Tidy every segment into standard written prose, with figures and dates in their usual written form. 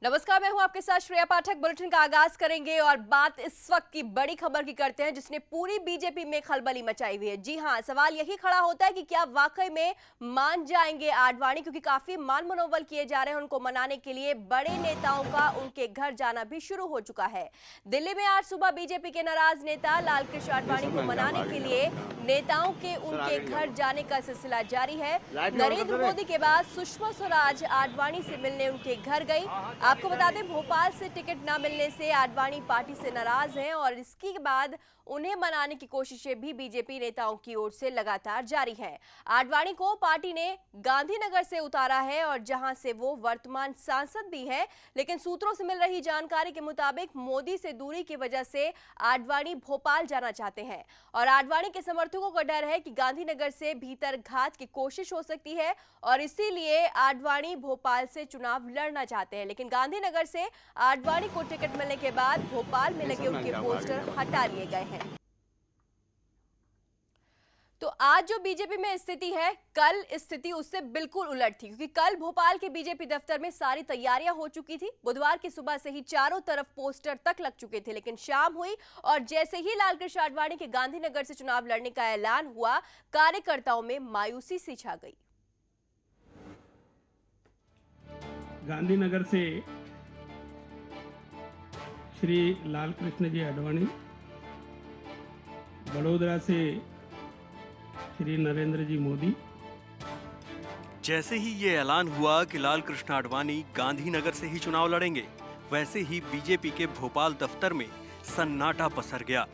नमस्कार, मैं हूं आपके साथ श्रेया पाठक। बुलेटिन का आगाज करेंगे और बात इस वक्त की बड़ी खबर की करते हैं जिसने पूरी बीजेपी में खलबली मचाई हुई है। जी हां, सवाल यही खड़ा होता है कि क्या वाकई में मान जाएंगे आडवाणी, क्योंकि काफी मान मनोबल किए जा रहे हैं। उनको मनाने के लिए बड़े नेताओं का उनके घर जाना भी शुरू हो चुका है। दिल्ली में आज सुबह बीजेपी के नाराज नेता लालकृष्ण आडवाणी को मनाने के लिए नेताओं के उनके घर जाने का सिलसिला जारी है। नरेंद्र मोदी के बाद सुषमा स्वराज आडवाणी से मिलने उनके घर गई। आपको बता दें, भोपाल से टिकट न मिलने से आडवाणी पार्टी से नाराज हैं और इसके बाद उन्हें मनाने की कोशिशें भी बीजेपी नेताओं की ओर से लगातार जारी हैं। आडवाणी को पार्टी ने गांधीनगर से उतारा है और जहां से वो वर्तमान सांसद भी हैं, लेकिन सूत्रों से मिल रही जानकारी के मुताबिक मोदी से दूरी की वजह से आडवाणी भोपाल जाना चाहते हैं और आडवाणी के समर्थकों का डर है कि गांधीनगर से भीतर घात की कोशिश हो सकती है और इसीलिए आडवाणी भोपाल से चुनाव लड़ना चाहते हैं। लेकिन गांधीनगर से आडवाणी को टिकट मिलने के बाद भोपाल में लगे उनके पोस्टर हटा लिए गए हैं। तो आज जो बीजेपी में स्थिति है, कल स्थिति उससे बिल्कुल उलट थी, क्योंकि कल भोपाल के बीजेपी दफ्तर में सारी तैयारियां हो चुकी थी। बुधवार की सुबह से ही चारों तरफ पोस्टर तक लग चुके थे, लेकिन शाम हुई और जैसे ही लालकृष्ण आडवाणी के गांधीनगर से चुनाव लड़ने का ऐलान हुआ, कार्यकर्ताओं में मायूसी सी छा गई। गांधीनगर से श्री लालकृष्ण जी आडवाणी, बड़ोदरा से श्री नरेंद्र जी मोदी। जैसे ही ये ऐलान हुआ कि लालकृष्ण आडवाणी गांधीनगर से ही चुनाव लड़ेंगे, वैसे ही बीजेपी के भोपाल दफ्तर में सन्नाटा पसर गया।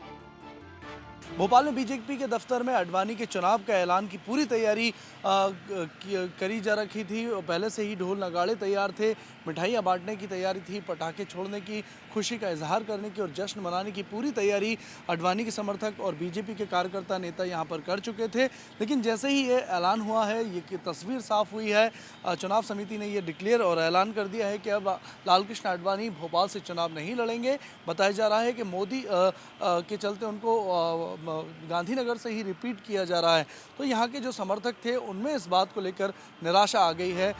भोपाल में बीजेपी के दफ्तर में आडवाणी के चुनाव का ऐलान की पूरी तैयारी करी जा रखी थी। पहले से ही ढोल नगाड़े तैयार थे, मिठाइयाँ बांटने की तैयारी थी, पटाखे छोड़ने की, खुशी का इजहार करने की और जश्न मनाने की पूरी तैयारी आडवाणी के समर्थक और बीजेपी के कार्यकर्ता नेता यहाँ पर कर चुके थे। लेकिन जैसे ही ये ऐलान हुआ है, ये तस्वीर साफ हुई है, चुनाव समिति ने ये डिक्लेयर और ऐलान कर दिया है कि अब लालकृष्ण आडवाणी भोपाल से चुनाव नहीं लड़ेंगे। बताया जा रहा है कि मोदी के चलते उनको गांधीनगर से ही रिपीट किया जा रहा है। तो यहाँ के जो समर्थक थे उनमें इस बात को लेकर निराशा आ गई है।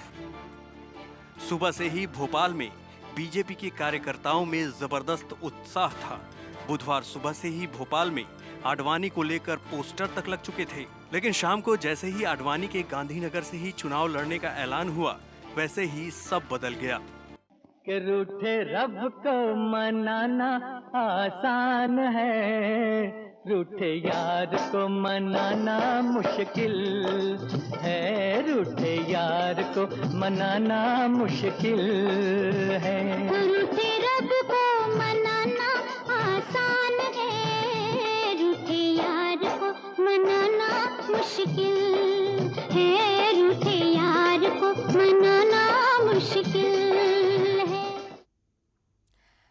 सुबह से ही भोपाल में बीजेपी के कार्यकर्ताओं में जबरदस्त उत्साह था। बुधवार सुबह से ही भोपाल में आडवाणी को लेकर पोस्टर तक लग चुके थे, लेकिन शाम को जैसे ही आडवाणी के गांधीनगर से ही चुनाव लड़ने का ऐलान हुआ, वैसे ही सब बदल गया। कि रूठे रब को मनाना आसान है, रूठे यार को मनाना मुश्किल है, रूठे यार को मनाना मुश्किल है। रूठे रब को मनाना आसान है, रूठे यार को मनाना मुश्किल है, रूठे यार को मनाना मुश्किल।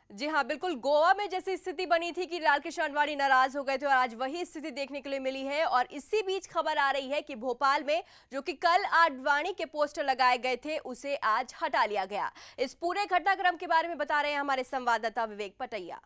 जी हाँ, बिल्कुल। गोवा में जैसी स्थिति बनी थी कि लालकृष्ण आडवाणी नाराज हो गए थे और आज वही स्थिति देखने के लिए मिली है। और इसी बीच खबर आ रही है कि भोपाल में जो कि कल आडवाणी के पोस्टर लगाए गए थे, उसे आज हटा लिया गया। इस पूरे घटनाक्रम के बारे में बता रहे हैं हमारे संवाददाता विवेक पटैया।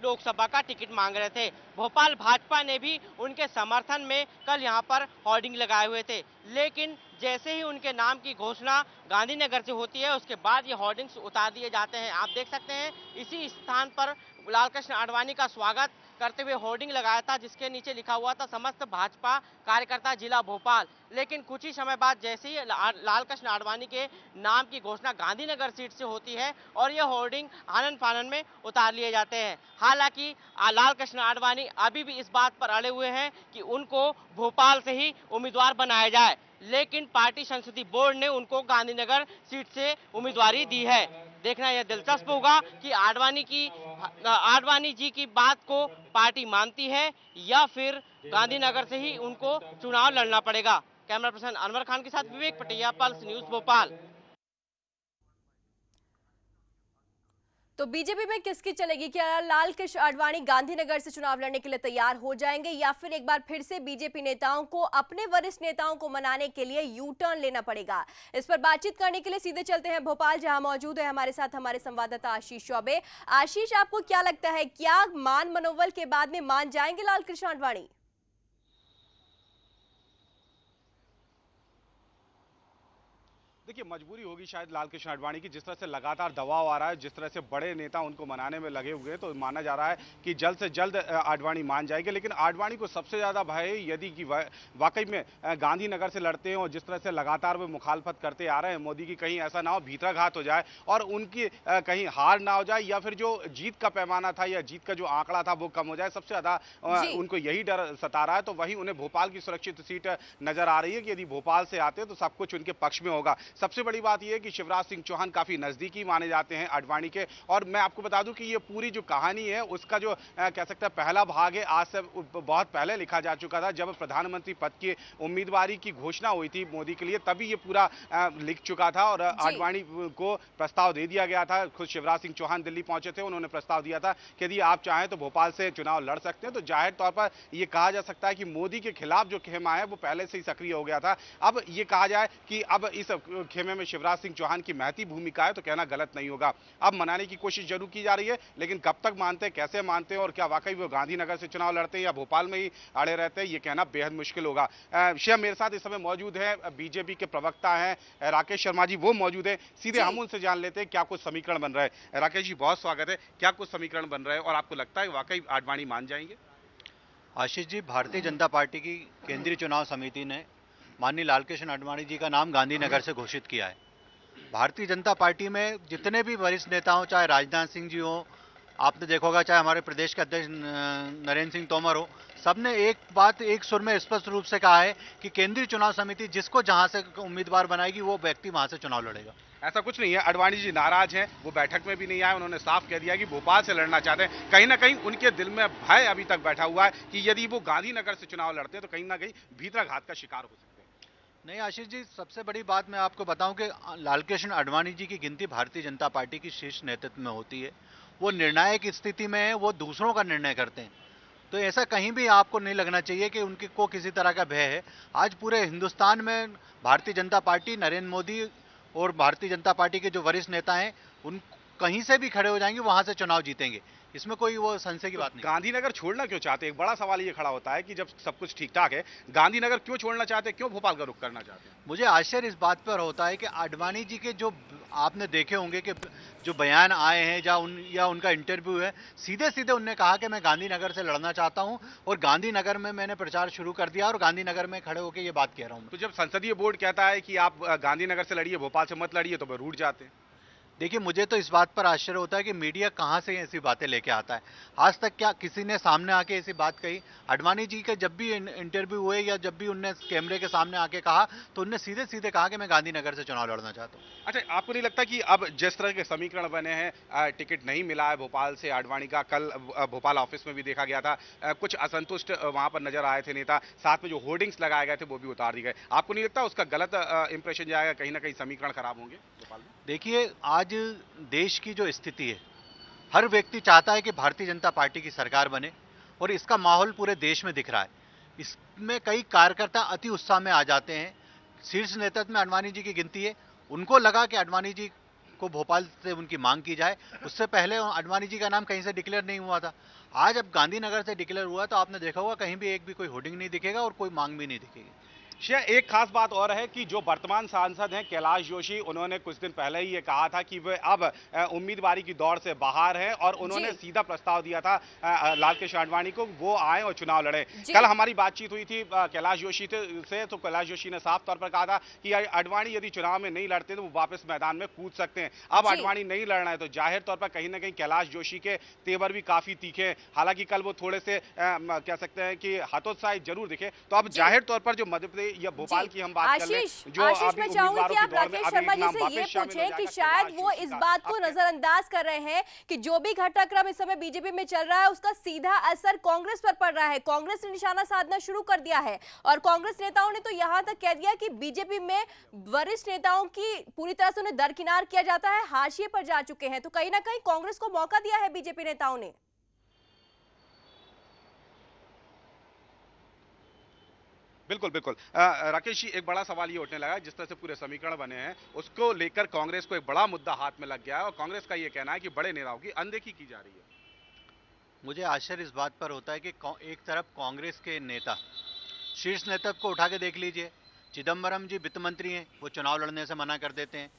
लोकसभा का टिकट मांग रहे थे। भोपाल भाजपा ने भी उनके समर्थन में कल यहां पर होर्डिंग लगाए हुए थे, लेकिन जैसे ही उनके नाम की घोषणा गांधीनगर से होती है, उसके बाद ये होर्डिंग्स उतार दिए जाते हैं। आप देख सकते हैं इसी स्थान पर लालकृष्ण आडवाणी का स्वागत करते हुए होर्डिंग लगाया था, जिसके नीचे लिखा हुआ था समस्त भाजपा कार्यकर्ता जिला भोपाल। लेकिन कुछ ही समय बाद जैसे ही लालकृष्ण आडवाणी के नाम की घोषणा गांधीनगर सीट से होती है और ये होर्डिंग आनन फानन में उतार लिए जाते हैं। हालांकि लालकृष्ण आडवाणी अभी भी इस बात पर अड़े हुए हैं कि उनको भोपाल से ही उम्मीदवार बनाया जाए, लेकिन पार्टी संसदीय बोर्ड ने उनको गांधीनगर सीट से उम्मीदवारी दी है। देखना यह दिलचस्प होगा कि आडवाणी जी की बात को पार्टी मानती है या फिर गांधीनगर से ही उनको चुनाव लड़ना पड़ेगा। कैमरा पर्सन अनवर खान के साथ विवेक पटैया, पल्स न्यूज भोपाल। तो बीजेपी में किसकी चलेगी? क्या लालकृष्ण आडवाणी गांधीनगर से चुनाव लड़ने के लिए तैयार हो जाएंगे या फिर एक बार फिर से बीजेपी नेताओं को अपने वरिष्ठ नेताओं को मनाने के लिए यू टर्न लेना पड़ेगा? इस पर बातचीत करने के लिए सीधे चलते हैं भोपाल, जहां मौजूद है हमारे साथ हमारे संवाददाता आशीष चौबे। आशीष, आपको क्या लगता है, क्या मान मनोबल के बाद में मान जाएंगे लालकृष्ण आडवाणी? देखिए, मजबूरी होगी शायद लाल कृष्ण आडवाणी की, जिस तरह से लगातार दबाव आ रहा है, जिस तरह से बड़े नेता उनको मनाने में लगे हुए हैं, तो माना जा रहा है कि जल्द से जल्द आडवाणी मान जाएंगे। लेकिन आडवाणी को सबसे ज्यादा भय है यदि कि वाकई में गांधीनगर से लड़ते हैं और जिस तरह से लगातार वे मुखालफत करते आ रहे हैं मोदी की, कहीं ऐसा ना हो भीतराघात हो जाए और उनकी कहीं हार ना हो जाए, या फिर जो जीत का पैमाना था या जीत का जो आंकड़ा था वो कम हो जाए। सबसे ज्यादा उनको यही डर सता रहा है। तो वहीं उन्हें भोपाल की सुरक्षित सीट नजर आ रही है कि यदि भोपाल से आते हैं तो सब कुछ उनके पक्ष में होगा। सबसे बड़ी बात यह है कि शिवराज सिंह चौहान काफी नजदीकी माने जाते हैं आडवाणी के, और मैं आपको बता दूं कि ये पूरी जो कहानी है उसका जो कह सकते हैं पहला भाग है, आज से बहुत पहले लिखा जा चुका था। जब प्रधानमंत्री पद की उम्मीदवारी की घोषणा हुई थी मोदी के लिए, तभी ये पूरा लिख चुका था और आडवाणी को प्रस्ताव दे दिया गया था। खुद शिवराज सिंह चौहान दिल्ली पहुंचे थे, उन्होंने प्रस्ताव दिया था कि यदि आप चाहें तो भोपाल से चुनाव लड़ सकते हैं। तो जाहिर तौर पर यह कहा जा सकता है कि मोदी के खिलाफ जो खेमा है वो पहले से ही सक्रिय हो गया था। अब ये कहा जाए कि अब इस खेमे में शिवराज सिंह चौहान की महती भूमिका है तो कहना गलत नहीं होगा। अब मनाने की कोशिश जरूर की जा रही है, लेकिन कब तक मानते हैं, कैसे मानते हैं और क्या वाकई वो गांधीनगर से चुनाव लड़ते हैं या भोपाल में ही अड़े रहते हैं, ये कहना बेहद मुश्किल होगा। शिव मेरे साथ इस समय मौजूद है बीजेपी के प्रवक्ता हैं राकेश शर्मा जी, वो मौजूद है। सीधे हम उनसे जान लेते हैं क्या कुछ समीकरण बन रहा है। राकेश जी, बहुत स्वागत है। क्या कुछ समीकरण बन रहे हैं और आपको लगता है वाकई आडवाणी मान जाएंगे? आशीष जी, भारतीय जनता पार्टी की केंद्रीय चुनाव समिति ने माननीय लालकृष्ण आडवाणी जी का नाम गांधीनगर से घोषित किया है। भारतीय जनता पार्टी में जितने भी वरिष्ठ नेता हों, चाहे राजनाथ सिंह जी हो, आपने देखा होगा, चाहे हमारे प्रदेश के अध्यक्ष नरेंद्र सिंह तोमर हो, सबने एक बात एक सुर में स्पष्ट रूप से कहा है कि केंद्रीय चुनाव समिति जिसको जहां से उम्मीदवार बनाएगी वो व्यक्ति वहां से चुनाव लड़ेगा। ऐसा कुछ नहीं है, आडवाणी जी नाराज हैं, वो बैठक में भी नहीं आए। उन्होंने साफ कह दिया कि भोपाल से लड़ना चाहते हैं। कहीं ना कहीं उनके दिल में भय अभी तक बैठा हुआ है कि यदि वो गांधीनगर से चुनाव लड़ते हैं तो कहीं ना कहीं भीतराघात का शिकार हो सकते हैं। नहीं आशीष जी, सबसे बड़ी बात मैं आपको बताऊं कि लालकृष्ण आडवाणी जी की गिनती भारतीय जनता पार्टी की शीर्ष नेतृत्व में होती है। वो निर्णायक स्थिति में है, वो दूसरों का निर्णय करते हैं। तो ऐसा कहीं भी आपको नहीं लगना चाहिए कि उनकी को किसी तरह का भय है। आज पूरे हिंदुस्तान में भारतीय जनता पार्टी, नरेंद्र मोदी और भारतीय जनता पार्टी के जो वरिष्ठ नेता हैं, उन कहीं से भी खड़े हो जाएंगे, वहां से चुनाव जीतेंगे। इसमें कोई वो संशय की बात नहीं। गांधीनगर छोड़ना क्यों चाहते हैं? एक बड़ा सवाल ये खड़ा होता है कि जब सब कुछ ठीक ठाक है, गांधीनगर क्यों छोड़ना चाहते हैं, क्यों भोपाल का रुख करना चाहते हैं? मुझे आश्चर्य इस बात पर होता है कि आडवाणी जी के जो आपने देखे होंगे कि जो बयान आए हैं या उनका इंटरव्यू है, सीधे सीधे उनने कहा कि मैं गांधीनगर से लड़ना चाहता हूं और गांधीनगर में मैंने प्रचार शुरू कर दिया और गांधीनगर में खड़े होकर ये बात कह रहा हूं। तो जब संसदीय बोर्ड कहता है कि आप गांधीनगर से लड़िए, भोपाल से मत लड़िए, तो वे रूठ जाते हैं। देखिए, मुझे तो इस बात पर आश्चर्य होता है कि मीडिया कहां से ऐसी बातें लेके आता है। आज तक क्या किसी ने सामने आके ऐसी बात कही? आडवाणी जी के जब भी इंटरव्यू हुए या जब भी उनने कैमरे के सामने आके कहा तो उनने सीधे सीधे कहा कि मैं गांधीनगर से चुनाव लड़ना चाहता हूं। अच्छा, आपको नहीं लगता कि अब जिस तरह के समीकरण बने हैं, टिकट नहीं मिला है भोपाल से आडवाणी का, कल भोपाल ऑफिस में भी देखा गया था, कुछ असंतुष्ट वहां पर नजर आए थे नेता, साथ में जो होर्डिंग्स लगाए गए थे वो भी उतार दिए गए, आपको नहीं लगता उसका गलत इंप्रेशन जाएगा, कहीं ना कहीं समीकरण खराब होंगे भोपाल में? देखिए, आज देश की जो स्थिति है, हर व्यक्ति चाहता है कि भारतीय जनता पार्टी की सरकार बने और इसका माहौल पूरे देश में दिख रहा है। इसमें कई कार्यकर्ता अति उत्साह में आ जाते हैं। शीर्ष नेतृत्व में आडवाणी जी की गिनती है। उनको लगा कि आडवाणी जी को भोपाल से उनकी मांग की जाए। उससे पहले आडवाणी जी का नाम कहीं से डिक्लेयर नहीं हुआ था। आज अब गांधीनगर से डिक्लेयर हुआ तो आपने देखा होगा कहीं भी एक भी कोई होर्डिंग नहीं दिखेगा और कोई मांग भी नहीं दिखेगी। एक खास बात और है कि जो वर्तमान सांसद हैं कैलाश जोशी, उन्होंने कुछ दिन पहले ही ये कहा था कि वे अब उम्मीदवारी की दौड़ से बाहर हैं और उन्होंने सीधा प्रस्ताव दिया था लालकृष्ण आडवाणी को वो आए और चुनाव लड़े। कल हमारी बातचीत हुई थी कैलाश जोशी से, तो कैलाश जोशी ने साफ तौर पर कहा था कि आडवाणी यदि चुनाव में नहीं लड़ते तो वो वापस मैदान में कूद सकते हैं। अब आडवाणी नहीं लड़ना है तो जाहिर तौर पर कहीं ना कहीं कैलाश जोशी के तेवर भी काफी तीखे हैं। हालांकि कल वो थोड़े से कह सकते हैं कि हतोत्साहित जरूर दिखे। तो अब जाहिर तौर पर जो मध्य प्रदेश या भोपाल की हम बात कर लें, जो आशीष, मैं चाहूंगी कि आप राकेश शर्मा जी से ये पूछें कि शायद वो इस बात को नजरअंदाज कर रहे हैं कि जो भी घटनाक्रम इस समय बीजेपी में चल रहा है उसका सीधा असर कांग्रेस पर पड़ रहा है। कांग्रेस ने निशाना साधना शुरू कर दिया है और कांग्रेस नेताओं ने तो यहां तक कह दिया कि बीजेपी में वरिष्ठ नेताओं की पूरी तरह से उन्हें दरकिनार किया जाता है, हाशिए पर जा चुके हैं। तो कहीं ना कहीं कांग्रेस को मौका दिया है बीजेपी नेताओं ने। बिल्कुल बिल्कुल। राकेश जी, एक बड़ा सवाल ये उठने लगा, जिस तरह से पूरे समीकरण बने हैं उसको लेकर कांग्रेस को एक बड़ा मुद्दा हाथ में लग गया है और कांग्रेस का ये कहना है कि बड़े नेताओं की अनदेखी की जा रही है। मुझे आश्चर्य इस बात पर होता है कि एक तरफ कांग्रेस के नेता, शीर्ष नेतृत्व को उठा के देख लीजिए, चिदम्बरम जी वित्त मंत्री हैं, वो चुनाव लड़ने से मना कर देते हैं।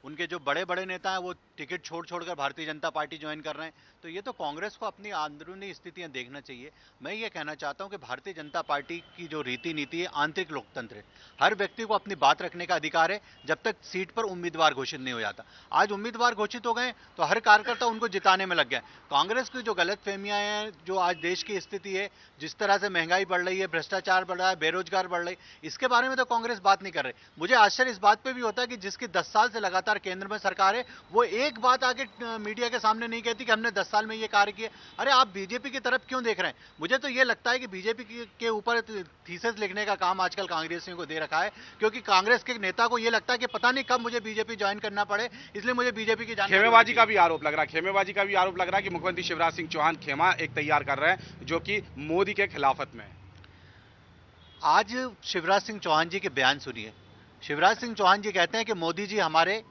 उनके जो बड़े बड़े नेता हैं वो टिकट छोड़ छोड़कर भारतीय जनता पार्टी ज्वाइन कर रहे हैं। तो ये तो कांग्रेस को अपनी अंदरूनी स्थितियां देखना चाहिए। मैं ये कहना चाहता हूं कि भारतीय जनता पार्टी की जो रीति नीति है आंतरिक लोकतंत्र है। हर व्यक्ति को अपनी बात रखने का अधिकार है जब तक सीट पर उम्मीदवार घोषित नहीं हो जाता। आज उम्मीदवार घोषित हो गए तो हर कार्यकर्ता उनको जिताने में लग गया। कांग्रेस की जो गलत फहमियां हैं, जो आज देश की स्थिति है, जिस तरह से महंगाई बढ़ रही है, भ्रष्टाचार बढ़ रहा है, बेरोजगार बढ़ रही है, इसके बारे में तो कांग्रेस बात नहीं कर रही। मुझे आश्चर्य इस बात पर भी होता है कि जिसकी 10 साल से लगातार केंद्र में सरकार है, वो एक बात आगे मीडिया के सामने नहीं कहती कि हमने 10 साल में ये कार्य किया। अरे आप बीजेपी की तरफ क्यों देख रहे हैं? मुझे तो ये लगता है कि बीजेपी के ऊपर थीसिस लिखने का काम आजकल कांग्रेसियों को दे रखा है, क्योंकि कांग्रेस के नेता को ये लगता है कि पता नहीं कब मुझे बीजेपी ज्वाइन करना पड़े, इसलिए मुझे बीजेपी की जानकारी। खेमेबाजी का भी आरोप लग रहा है, खेमेबाजी का भी आरोप लग रहा है कि मुख्यमंत्री शिवराज सिंह चौहान खेमा एक तैयार कर रहे हैं जो कि मोदी के खिलाफत में है। आज शिवराज सिंह चौहान जी के बयान सुनिए। शिवराज सिंह चौहान जी कहते हैं कि मोदी जी हमारे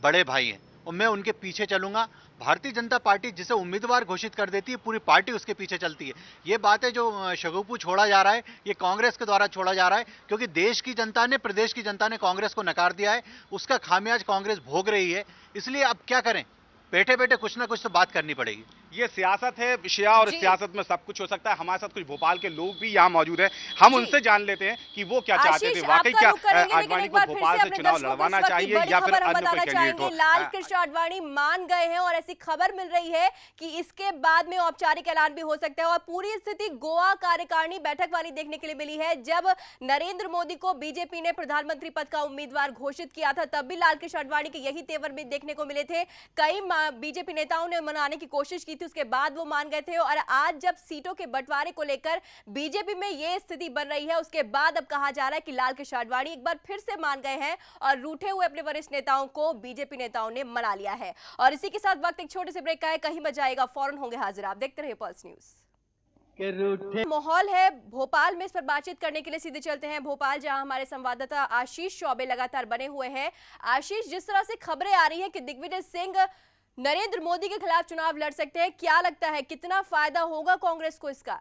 बड़े भाई हैं और मैं उनके पीछे चलूंगा। भारतीय जनता पार्टी जिसे उम्मीदवार घोषित कर देती है, पूरी पार्टी उसके पीछे चलती है। ये बात है जो शगुफू छोड़ा जा रहा है, ये कांग्रेस के द्वारा छोड़ा जा रहा है, क्योंकि देश की जनता ने, प्रदेश की जनता ने कांग्रेस को नकार दिया है। उसका खामियाज कांग्रेस भोग रही है। इसलिए अब क्या करें, बैठे बैठे कुछ ना कुछ तो बात करनी पड़ेगी। ये सियासत है विषया और सियासत में सब कुछ हो सकता है। हमारे साथ कुछ भोपाल के लोग भी यहाँ मौजूद हैं, हम उनसे जान लेते हैं कि वो क्या चाहते थे। वाकई क्या आडवाणी को भोपाल से चुनाव लड़वाना चाहिए या फिर अन्य कोई कैंडिडेट हो? लाल कृष्ण आडवाणी मान गए हैं और ऐसी खबर मिल रही है कि इसके बाद में औपचारिक ऐलान भी हो सकता है। और पूरी स्थिति गोवा कार्यकारिणी बैठक वाली देखने के लिए मिली है। जब नरेंद्र मोदी को बीजेपी ने प्रधानमंत्री पद का उम्मीदवार घोषित किया था, तब भी लाल कृष्ण आडवाणी के यही तेवर भी देखने को मिले थे। कई बीजेपी नेताओं ने मनाने की कोशिश की थी, उसके बाद वो मान गए थे। और आज जब सीटों के बंटवारे को लेकर बीजेपी में ये स्थिति बन रही है, उसके बाद अब कहा जा रहा है कि लाल कृष्ण आडवाणी एक बार फिर से मान गए हैं और रूठे हुए अपने वरिष्ठ नेताओं को बीजेपी नेताओं ने मना लिया है। और इसी के साथ वक्त एक छोटे से ब्रेक का है, कहीं बजाएगा फौरन होंगे हाजिर। आप देखते रहिए पल्स न्यूज। माहौल है भोपाल में, इस पर बातचीत करने के लिए सीधे चलते हैं भोपाल, जहां हमारे संवाददाता आशीष चौबे लगातार बने हुए हैं। आशीष, जिस तरह से खबरें आ रही है कि दिग्विजय सिंह नरेंद्र मोदी के खिलाफ चुनाव लड़ सकते हैं, क्या लगता है कितना फायदा होगा कांग्रेस को इसका?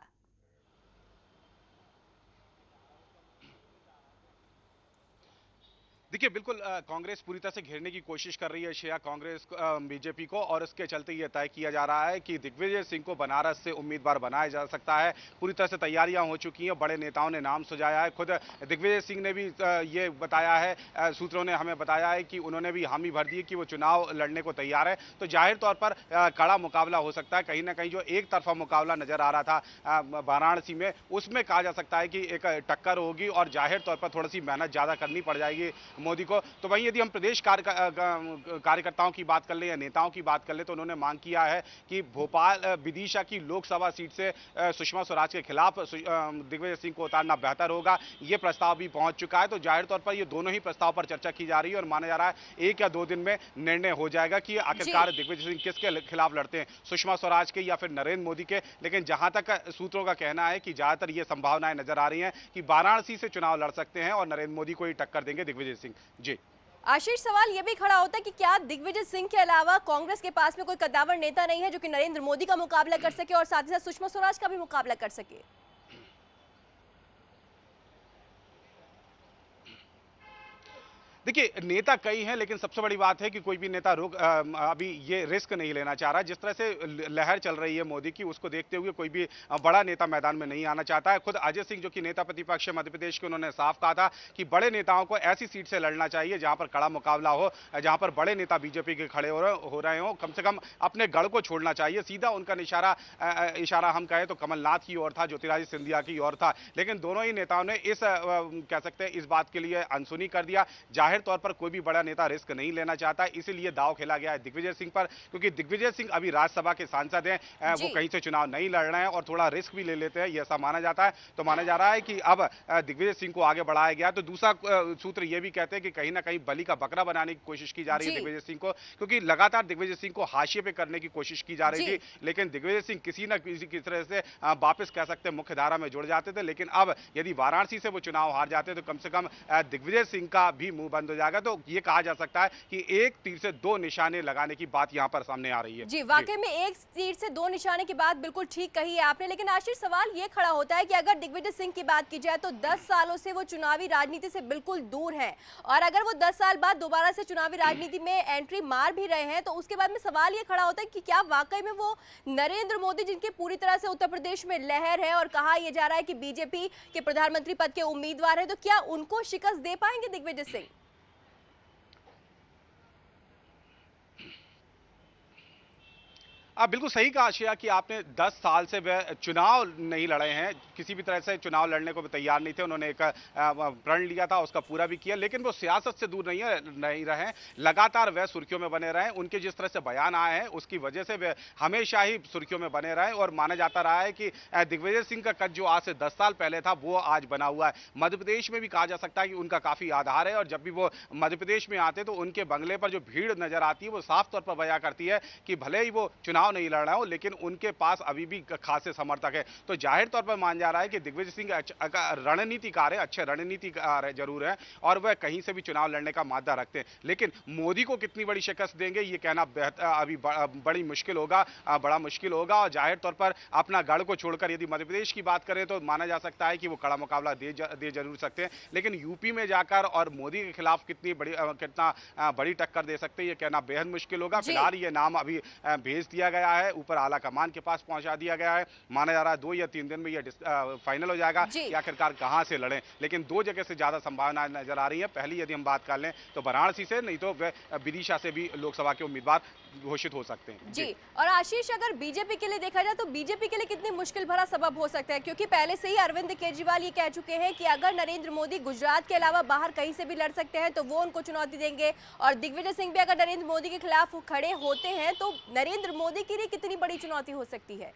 देखिए बिल्कुल कांग्रेस पूरी तरह से घेरने की कोशिश कर रही है शिया कांग्रेस बीजेपी को, और इसके चलते ये तय किया जा रहा है कि दिग्विजय सिंह को बनारस से उम्मीदवार बनाया जा सकता है। पूरी तरह से तैयारियां हो चुकी हैं, बड़े नेताओं ने नाम सुझाया है। खुद दिग्विजय सिंह ने भी ये बताया है, सूत्रों ने हमें बताया है कि उन्होंने भी हामी भर दी कि वो चुनाव लड़ने को तैयार है। तो जाहिर तौर पर कड़ा मुकाबला हो सकता है। कहीं ना कहीं जो एक तरफा मुकाबला नजर आ रहा था वाराणसी में, उसमें कहा जा सकता है कि एक टक्कर होगी और जाहिर तौर पर थोड़ी सी मेहनत ज्यादा करनी पड़ जाएगी मोदी को। तो वहीं यदि हम प्रदेश कार्यकर्ताओं की बात कर ले या नेताओं की बात कर ले, तो उन्होंने मांग किया है कि भोपाल विदिशा की लोकसभा सीट से सुषमा स्वराज के खिलाफ दिग्विजय सिंह को उतारना बेहतर होगा। ये प्रस्ताव भी पहुंच चुका है। तो जाहिर तौर पर ये दोनों ही प्रस्ताव पर चर्चा की जा रही है और माना जा रहा है 1 या 2 दिन में निर्णय हो जाएगा कि आखिरकार दिग्विजय सिंह किसके खिलाफ लड़ते हैं, सुषमा स्वराज के या फिर नरेंद्र मोदी के। लेकिन जहां तक सूत्रों का कहना है कि ज्यादातर ये संभावनाएं नजर आ रही हैं कि वाराणसी से चुनाव लड़ सकते हैं और नरेंद्र मोदी को ही टक्कर देंगे दिग्विजय सिंह। जी आशीष, सवाल यह भी खड़ा होता है कि क्या दिग्विजय सिंह के अलावा कांग्रेस के पास में कोई कद्दावर नेता नहीं है जो कि नरेंद्र मोदी का मुकाबला कर सके और साथ ही साथ सुषमा स्वराज का भी मुकाबला कर सके? देखिए नेता कई हैं, लेकिन सबसे बड़ी बात है कि कोई भी नेता अभी ये रिस्क नहीं लेना चाह रहा। जिस तरह से लहर चल रही है मोदी की, उसको देखते हुए कोई भी बड़ा नेता मैदान में नहीं आना चाहता है। खुद अजय सिंह जो कि नेता प्रतिपक्ष है मध्य प्रदेश के, उन्होंने साफ कहा था कि बड़े नेताओं को ऐसी सीट से लड़ना चाहिए जहां पर कड़ा मुकाबला हो, जहां पर बड़े नेता बीजेपी के खड़े हो रहे हो। कम से कम अपने गढ़ को छोड़ना चाहिए। सीधा उनका इशारा हम कहें तो कमलनाथ की ओर था, ज्योतिरादित्य सिंधिया की ओर था। लेकिन दोनों ही नेताओं ने कह सकते हैं इस बात के लिए अनसुनी कर दिया। जाहिर तौर पर कोई भी बड़ा नेता रिस्क नहीं लेना चाहता, इसीलिए दांव खेला गया है दिग्विजय सिंह पर, क्योंकि दिग्विजय सिंह अभी राज्यसभा के सांसद हैं, वो कहीं से चुनाव नहीं लड़ रहे हैं और थोड़ा रिस्क भी ले लेते हैं, ये ऐसा माना जाता है। तो माना जा रहा है कि अब दिग्विजय सिंह को आगे बढ़ाया गया। तो दूसरा सूत्र ये भी कहते हैं कि कहीं ना कहीं बलि का बकरा बनाने की कोशिश की जा रही है दिग्विजय सिंह को, क्योंकि लगातार दिग्विजय सिंह को हाशिए पे करने की कोशिश की जा रही थी। लेकिन दिग्विजय सिंह किसी न किसी तरह से वापस कह सकते हैं मुख्य धारा में जुड़ जाते थे। लेकिन अब यदि वाराणसी से वो चुनाव हार जाते तो कम से कम दिग्विजय सिंह का भी मुंह बंद हो जाएगा। तो ये कहा जा सकता है कि एक तीर से दो निशाने लगाने की बात यहाँ पर सामने आ रही है। जी, वाकई में एक तीर से दो निशाने की बात बिल्कुल ठीक कही है आपने। लेकिन आशीष, सवाल ये खड़ा होता है कि अगर दिग्विजय सिंह की बात की जाए तो 10 सालों से वो चुनावी राजनीति से बिल्कुल दूर हैं, और अगर वो 10 साल बाद दोबारा से चुनावी राजनीति में एंट्री मार भी रहे हैं तो उसके बाद में सवाल ये खड़ा होता है कि क्या वाकई में वो नरेंद्र मोदी, जिनके पूरी तरह से उत्तर प्रदेश में लहर है और कहा यह जा रहा है कि बीजेपी के प्रधानमंत्री पद के उम्मीदवार है, तो क्या उनको शिकस्त दे पाएंगे दिग्विजय सिंह? आप बिल्कुल सही कहा आशिया कि आपने 10 साल से वे चुनाव नहीं लड़े हैं, किसी भी तरह से चुनाव लड़ने को भी तैयार नहीं थे। उन्होंने एक प्रण लिया था, उसका पूरा भी किया, लेकिन वो सियासत से दूर नहीं रहे, लगातार वे सुर्खियों में बने रहे। उनके जिस तरह से बयान आए हैं उसकी वजह से वे हमेशा ही सुर्खियों में बने रहे, और माना जाता रहा है कि दिग्विजय सिंह का कद जो आज से 10 साल पहले था वो आज बना हुआ है। मध्य प्रदेश में भी कहा जा सकता है कि उनका काफी आधार है, और जब भी वो मध्य प्रदेश में आते तो उनके बंगले पर जो भीड़ नजर आती है वो साफ तौर पर बयां करती है कि भले ही वो चुनाव नहीं लड़ रहा हो लेकिन उनके पास अभी भी खासे समर्थक है। तो जाहिर तौर पर मान जा रहा है कि दिग्विजय सिंह रणनीतिकार है, अच्छे रणनीतिकार है जरूर है, और वह कहीं से भी चुनाव लड़ने का मादा रखते हैं। लेकिन मोदी को कितनी बड़ी शिकस्त देंगे ये कहना अभी बड़ी मुश्किल होगा, बड़ा मुश्किल होगा। और जाहिर तौर पर अपना गढ़ को छोड़कर यदि मध्य प्रदेश की बात करें तो माना जा सकता है कि वो कड़ा मुकाबला दे जरूर सकते हैं, लेकिन यूपी में जाकर और मोदी के खिलाफ कितना बड़ी टक्कर दे सकते हैं ये कहना बेहद मुश्किल होगा। फिलहाल ये नाम अभी भेज दिया गया है, ऊपर आला कमान के पास पहुंचा दिया गया है। माना जा रहा है 2 या 3 दिन में ये फाइनल हो जाएगा कि आखिरकार कहां से लड़ें, लेकिन 2 जगह से ज्यादा संभावना नजर आ रही है। पहली यदि हम बात कर लें तो वाराणसी से, नहीं तो विदिशा से भी लोकसभा के उम्मीदवार घोषित हो सकते हैं। जी, और आशीष, अगर बीजेपी के लिए देखा जाए तो बीजेपी के लिए कितनी मुश्किल भरा सबब हो सकता है, क्योंकि पहले से ही अरविंद केजरीवाल ये कह चुके हैं कि अगर नरेंद्र मोदी गुजरात के अलावा बाहर कहीं से भी लड़ सकते हैं तो वो उनको चुनौती देंगे, और दिग्विजय सिंह भी अगर नरेंद्र मोदी के खिलाफ खड़े होते हैं तो नरेंद्र मोदी के लिए कितनी बड़ी चुनौती हो सकती है?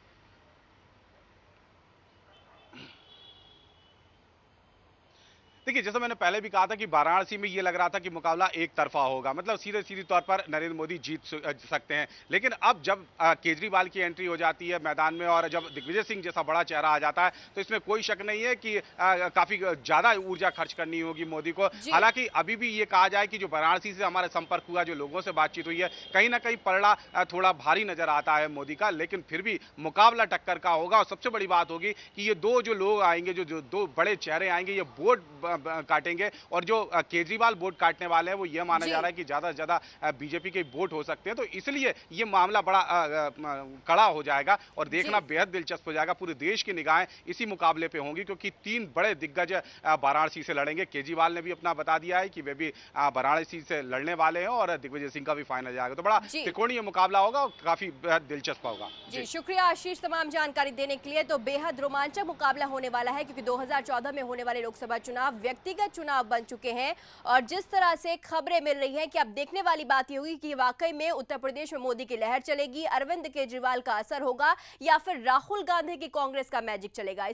देखिए, जैसा मैंने पहले भी कहा था कि वाराणसी में ये लग रहा था कि मुकाबला एक तरफा होगा, मतलब सीधे तौर पर नरेंद्र मोदी जीत सकते हैं। लेकिन अब जब केजरीवाल की एंट्री हो जाती है मैदान में और जब दिग्विजय सिंह जैसा बड़ा चेहरा आ जाता है तो इसमें कोई शक नहीं है कि काफी ज्यादा ऊर्जा खर्च करनी होगी मोदी को। हालांकि अभी भी ये कहा जाए कि जो वाराणसी से हमारा संपर्क हुआ, जो लोगों से बातचीत हुई है, कहीं ना कहीं पलड़ा थोड़ा भारी नजर आता है मोदी का, लेकिन फिर भी मुकाबला टक्कर का होगा। और सबसे बड़ी बात होगी कि ये दो जो लोग आएंगे, जो 2 बड़े चेहरे आएंगे, ये वोट काटेंगे, और जो केजरीवाल वोट काटने वाले हैं वो ये माना जा रहा है कि ज्यादा से ज्यादा बीजेपी के वोट हो सकते हैं। तो इसलिए ये मामला बड़ा कड़ा हो जाएगा और देखना बेहद दिलचस्प हो जाएगा। पूरे देश की निगाहें इसी मुकाबले पे होंगी, क्योंकि 3 बड़े दिग्गज वाराणसी से लड़ेंगे। केजरीवाल ने भी अपना बता दिया है कि वे भी वाराणसी से लड़ने वाले हैं, और दिग्विजय सिंह का भी फाइनल जाएगा। तो बड़ा त्रिकोणीय मुकाबला होगा और काफी बेहद दिलचस्प होगा। जी, शुक्रिया आशीष तमाम जानकारी देने के लिए। तो बेहद रोमांचक मुकाबला होने वाला है, क्योंकि 2014 में होने वाले लोकसभा चुनाव व्यक्तिगत चुनाव बन चुके हैं, और जिस तरह से खबरें मिल रही हैं कि अब देखने वाली बात ये होगी कि वाकई में उत्तर प्रदेश में मोदी की लहर चलेगी, अरविंद केजरीवाल का असर होगा, या फिर राहुल गांधी की कांग्रेस का मैजिक चलेगा।